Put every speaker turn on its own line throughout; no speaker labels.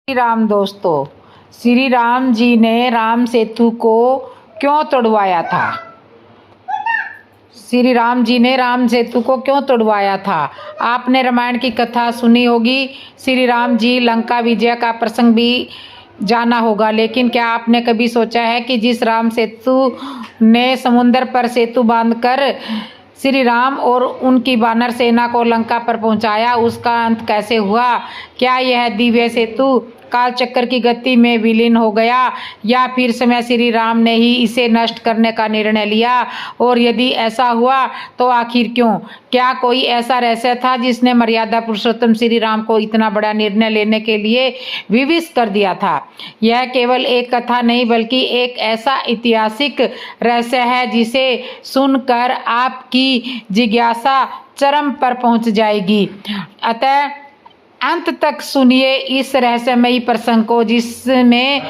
श्री राम दोस्तों, श्री राम जी ने राम सेतु को क्यों तोड़वाया था? श्री राम जी ने राम सेतु को क्यों तोड़वाया था? आपने रामायण की कथा सुनी होगी। श्री राम जी लंका विजय का प्रसंग भी जाना होगा, लेकिन क्या आपने कभी सोचा है कि जिस राम सेतु ने समुद्र पर सेतु बांधकर श्री राम और उनकी वानर सेना को लंका पर पहुंचाया, उसका अंत कैसे हुआ? क्या यह दिव्य सेतु काल चक्र की गति में विलीन हो गया या फिर समय श्री राम ने ही इसे नष्ट करने का निर्णय लिया? और यदि ऐसा हुआ तो आखिर क्यों? क्या कोई ऐसा रहस्य था जिसने मर्यादा पुरुषोत्तम श्री राम को इतना बड़ा निर्णय लेने के लिए विवश कर दिया था? यह केवल एक कथा नहीं बल्कि एक ऐसा ऐतिहासिक रहस्य है जिसे सुनकर आपकी जिज्ञासा चरम पर पहुंच जाएगी। अतः अंत तक सुनिए इस रहस्यमयी प्रसंग को, जिसमें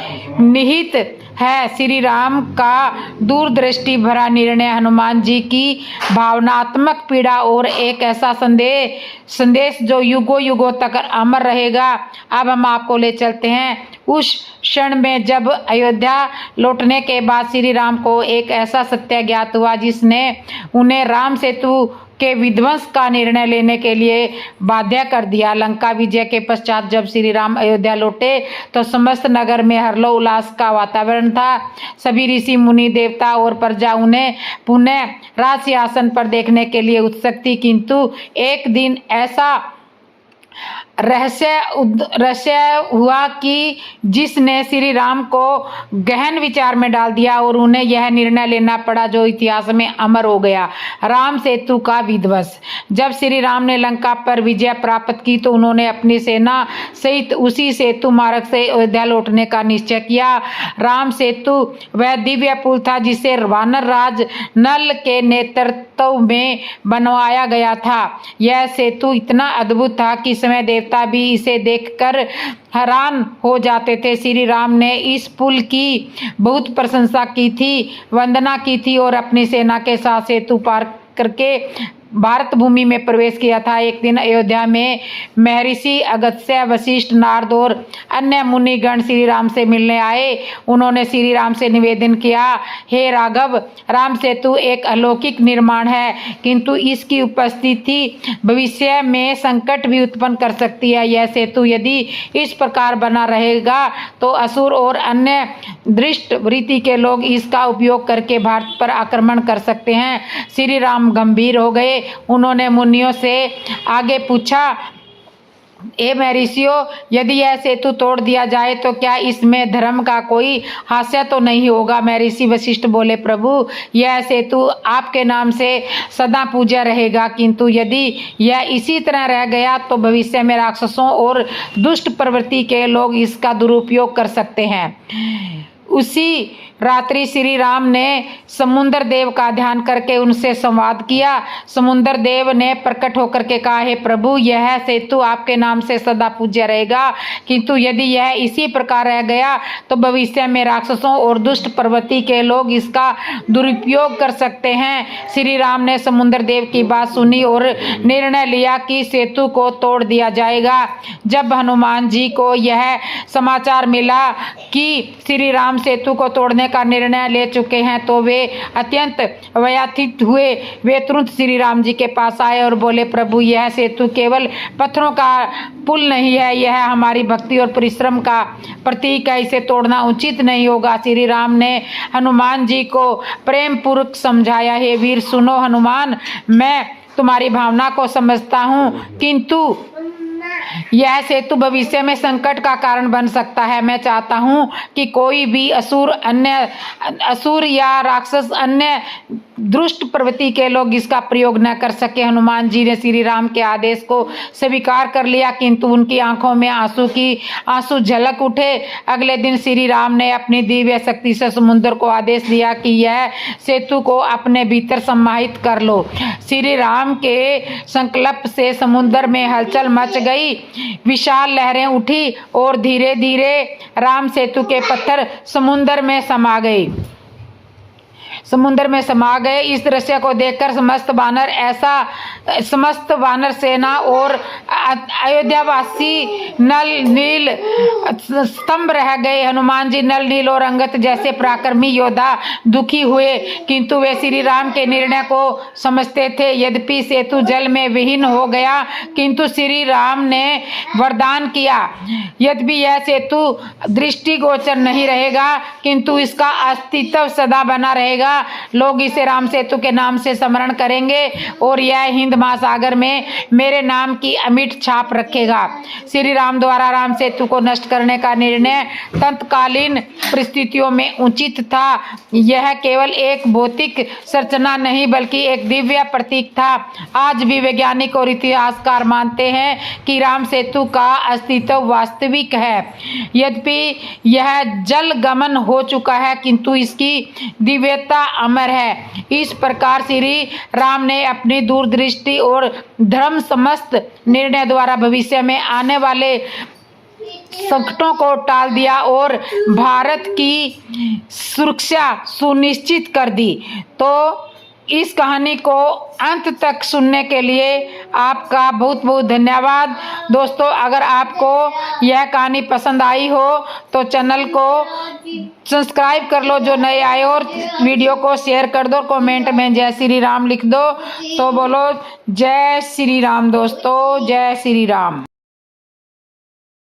निहित है श्री राम का दूरदृष्टि भरा निर्णय, हनुमान जी की भावनात्मक पीड़ा और एक ऐसा संदेश जो युगों युगों तक अमर रहेगा। अब हम आपको ले चलते हैं उस क्षण में जब अयोध्या लौटने के बाद श्री राम को एक ऐसा सत्य ज्ञात हुआ जिसने उन्हें राम सेतु के विध्वंस का निर्णय लेने के लिए बाध्य कर दिया। लंका विजय के पश्चात जब श्री राम अयोध्या लौटे तो समस्त नगर में हर्षोल्लास उल्लास का वातावरण था। सभी ऋषि मुनि देवता और प्रजा उन्हें पुनः राज सिंहासन पर देखने के लिए उत्सुक थी, किंतु एक दिन ऐसा रहस्य हुआ कि जिसने श्री राम को गहन विचार में डाल दिया और उन्हें यह निर्णय लेना पड़ा जो इतिहास में अमर हो गया, राम सेतु का विध्वंस। जब श्री राम ने लंका पर विजय प्राप्त की तो उन्होंने अपनी सेना सहित उसी सेतु मार्ग से अयोध्या लौटने का निश्चय किया। राम सेतु वह दिव्य पुल था जिसे वानर राज नल के नेतृत्व में बनवाया गया था। यह सेतु इतना अद्भुत था कि समय देवता भी इसे देखकर हैरान हो जाते थे। श्री राम ने इस पुल की बहुत प्रशंसा की थी, वंदना की थी और अपनी सेना के साथ सेतु पार करके भारत भूमि में प्रवेश किया था। एक दिन अयोध्या में महर्षि अगस्त्य, वशिष्ठ, नारद और अन्य मुनिगण श्री राम से मिलने आए। उन्होंने श्री राम से निवेदन किया, हे राघव, राम सेतु एक अलौकिक निर्माण है, किंतु इसकी उपस्थिति भविष्य में संकट भी उत्पन्न कर सकती है। यह सेतु यदि इस प्रकार बना रहेगा तो असुर और अन्य दुष्ट वृत्ति के लोग इसका उपयोग करके भारत पर आक्रमण कर सकते हैं। श्री राम गंभीर हो गए। उन्होंने मुनियों से आगे पूछा, ए महर्षियों, यदि यह सेतु तोड़ दिया जाए तो क्या इसमें धर्म का कोई हास्य तो नहीं होगा? महर्षि वशिष्ठ बोले, प्रभु, यह सेतु आपके नाम से सदा पूज्य रहेगा, किंतु यदि यह इसी तरह रह गया तो भविष्य में राक्षसों और दुष्ट प्रवृत्ति के लोग इसका दुरुपयोग कर सकते हैं। उसी रात्रि श्री राम ने समुद्र देव का ध्यान करके उनसे संवाद किया। समुद्र देव ने प्रकट होकर के कहा, हे प्रभु, यह सेतु आपके नाम से सदा पूज्य रहेगा, किंतु यदि यह इसी प्रकार रह गया तो भविष्य में राक्षसों और दुष्ट प्रवृत्ति के लोग इसका दुरुपयोग कर सकते हैं। श्री राम ने समुद्र देव की बात सुनी और निर्णय लिया कि सेतु को तोड़ दिया जाएगा। जब हनुमान जी को यह समाचार मिला कि श्री राम सेतु को तोड़ने का निर्णय ले चुके हैं तो वे अत्यंत व्यथित हुए। वे तुरंत श्री राम जी के पास आए और बोले, प्रभु, यह सेतु केवल पत्थरों का पुल नहीं है, यह हमारी भक्ति और परिश्रम का प्रतीक है, इसे तोड़ना उचित नहीं होगा। श्री राम ने हनुमान जी को प्रेम पूर्वक समझाया, हे वीर, सुनो हनुमान, मैं तुम्हारी भावना को समझता हूँ, किंतु यह सेतु भविष्य में संकट का कारण बन सकता है। मैं चाहता हूँ कि कोई भी असुर या राक्षस, अन्य दुष्ट प्रवृत्ति के लोग इसका प्रयोग न कर सके। हनुमान जी ने श्री राम के आदेश को स्वीकार कर लिया, किंतु उनकी आंखों में आंसू झलक उठे। अगले दिन श्री राम ने अपनी दिव्य शक्ति से समुद्र को आदेश दिया कि यह सेतु को अपने भीतर समाहित कर लो। श्री राम के संकल्प से समुद्र में हलचल मच गई, विशाल लहरें उठी और धीरे धीरे राम सेतु के पत्थर समुद्र में समा गए। समुद्र में समा गए। इस दृश्य को देखकर समस्त वानर सेना और अयोध्यावासी नल नील स्तंभ रह गए। हनुमान जी, नल नील और अंगद जैसे पराक्रमी योद्धा दुखी हुए, किंतु वे श्री राम के निर्णय को समझते थे। यद्यपि सेतु जल में विहीन हो गया, किंतु श्री राम ने वरदान किया, यद्यपि यह सेतु दृष्टिगोचर नहीं रहेगा, किंतु इसका अस्तित्व सदा बना रहेगा। लोग इसे राम सेतु के नाम से स्मरण करेंगे और यह हिंद महासागर में मेरे नाम की अमिट छाप रखेगा। श्री राम द्वारा राम सेतु को नष्ट करने का निर्णय तत्कालीन परिस्थितियों में उचित था। यह केवल एक भौतिक संरचना नहीं बल्कि एक दिव्य प्रतीक था। आज भी वैज्ञानिक और इतिहासकार मानते हैं कि राम सेतु का अस्तित्व वास्तविक है। यद्यपि यह जल गमन हो चुका है, किंतु इसकी दिव्यता अमर है। इस प्रकार श्री राम ने अपनी दूरदृष्टि और धर्म समस्त निर्णय द्वारा भविष्य में आने वाले संकटों को टाल दिया और भारत की सुरक्षा सुनिश्चित कर दी। तो इस कहानी को अंत तक सुनने के लिए आपका बहुत बहुत धन्यवाद। दोस्तों, अगर आपको यह कहानी पसंद आई हो तो चैनल को सब्सक्राइब कर लो जो नए आए, और वीडियो को शेयर कर दो। कमेंट में जय श्री राम लिख दो। तो बोलो जय श्री राम दोस्तों, जय श्री राम।